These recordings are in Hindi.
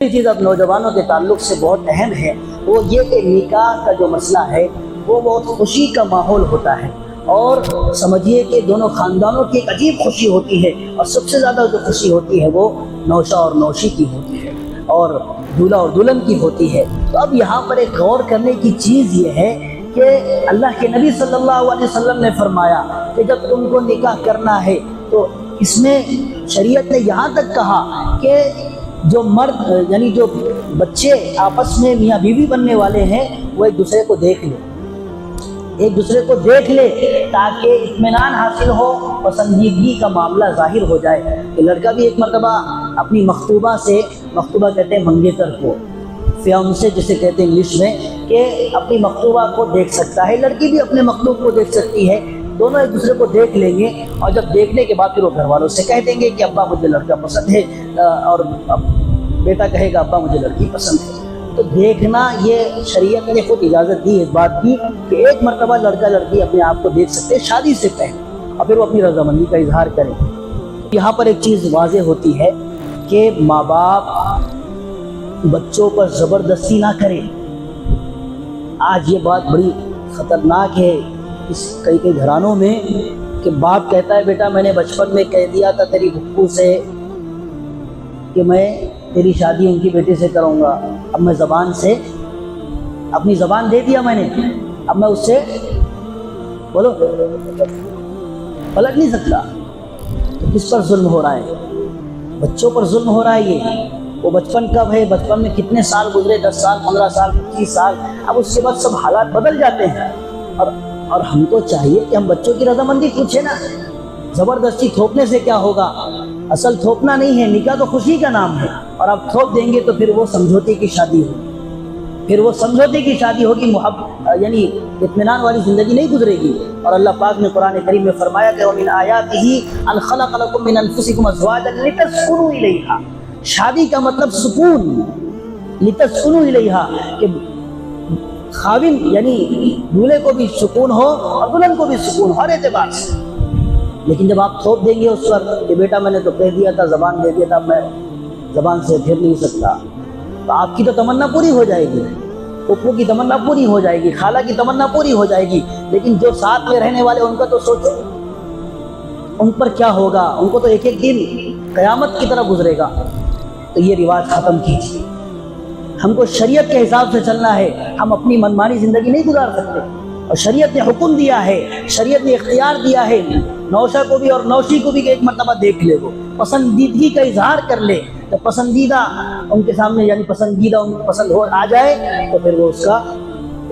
चीज़ अब नौजवानों के ताल्लुक से बहुत अहम है वो ये कि निकाह का जो मसला है वो बहुत खुशी का माहौल होता है और समझिए कि दोनों ख़ानदानों की एक अजीब खुशी होती है और सबसे ज़्यादा जो खुशी होती है वो नौशा और नौशी की होती है और दूल्हा और दुल्हन की होती है। तो अब यहाँ पर एक गौर करने की चीज़ ये है कि अल्लाह के नबी सल्लल्लाहु अलैहि वसल्लम ने फरमाया कि जब तुमको निकाह करना है तो इसमें शरीयत ने यहाँ तक कहा कि जो मर्द यानी जो बच्चे आपस में मियाँ बीवी बनने वाले हैं वो एक दूसरे को देख ले ताकि इत्मीनान हासिल हो, पसंदीदगी का मामला जाहिर हो जाए कि लड़का भी एक मरतबा अपनी मखतूबा कहते हैं मंगेतर को, फियांसे जिसे कहते हैं इंग्लिश में, कि अपनी मखतूबा को देख सकता है, लड़की भी अपने मखतूब को देख सकती है, दोनों एक दूसरे को देख लेंगे और जब देखने के बाद फिर वो घर वालों से कह देंगे कि अब्बा मुझे लड़का पसंद है और बेटा कहेगा अब्बा मुझे लड़की पसंद है। तो देखना ये शरीयत ने खुद इजाज़त दी इस बात की कि एक मरतबा लड़का लड़की अपने आप को देख सकते हैं शादी से पहले और फिर वो अपनी रजामंदी का इजहार करें। यहाँ पर एक चीज़ वाज़ेह होती है कि माँ बाप बच्चों पर ज़बरदस्ती ना करें। आज ये बात बड़ी ख़तरनाक है इस कई घरानों में कि बाप कहता है बेटा मैंने बचपन में कह दिया था तेरी बुक्कू से कि मैं तेरी शादी उनकी बेटी से करूँगा, अब मैं ज़बान से अपनी ज़बान दे दिया मैंने, अब मैं उससे बोलो पलट नहीं सकता। तो किस पर जुल्म हो रहा है? बच्चों पर जुल्म हो रहा है। ये वो बचपन कब है, बचपन में कितने साल गुजरे, 10 साल 15 साल 25 साल, अब उसके बाद सब हालात बदल जाते हैं और हमको चाहिए कि हम बच्चों की रजामंदी पूछे ना। ज़बरदस्ती थोपने से क्या होगा? असल थोपना नहीं है, निकाह तो खुशी का नाम है और आप थोप देंगे तो फिर वो समझौते की शादी होगी, यानी इत्मीनान वाली ज़िंदगी नहीं गुजरेगी। और अल्लाह पाक ने कुरान करीम में फरमाया कि वमिन आयातिही अन खलक़ लकुम मिन अनफुसिकुम अज़वाजन लितस्कुनू इलैहा। शादी का मतलब सुकून, लितस्कुनू इलैहा, कि खाविन यानी दूल्हे को भी सुकून हो और दुल्हन को भी सुकून हो हर एतबार से। लेकिन जब आप थोप देंगे उस पर कि बेटा मैंने तो कह दिया था, ज़बान दे दिया था, मैं ज़बान से फिर नहीं सकता, तो आपकी तो तमन्ना पूरी हो जाएगी, पप्पू की तमन्ना पूरी हो जाएगी, खाला की तमन्ना पूरी हो जाएगी, लेकिन जो साथ में रहने वाले उनका तो सोचो, उन पर क्या होगा? उनको तो एक एक दिन क़यामत की तरह गुजरेगा। तो ये रिवाज ख़त्म कीजिए। हमको शरीयत के हिसाब से चलना है, हम अपनी मनमानी ज़िंदगी नहीं गुजार सकते। और शरीयत ने हुक्म दिया है, शरीयत ने इख्तियार दिया है नौशा को भी और नौशी को भी कि एक मरतबा देख ले, वो पसंदीदगी का इजहार कर ले। तो पसंदीदा उनके सामने यानी पसंदीदा उनको पसंद हो आ जाए तो फिर वो उसका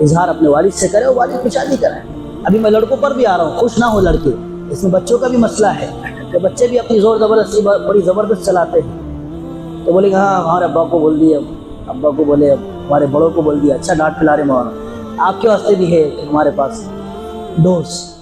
इजहार अपने वालिद से करे और वालिद की शादी कराए। अभी मैं लड़कों पर भी आ रहा हूँ, खुश ना हो लड़के, इसमें बच्चों का भी मसला है कि बच्चे भी अपनी ज़ोर ज़बरदस्ती बड़ी ज़बरदस्त चलाते हैं। तो बोलेंगे हाँ हमारे अब्बा को बोल दिया, अब्बा को बोले, हमारे बड़ों को बोल दिया, अच्छा डांट खिला रहे मारो। आपके वास्ते भी है हमारे पास दोस्त।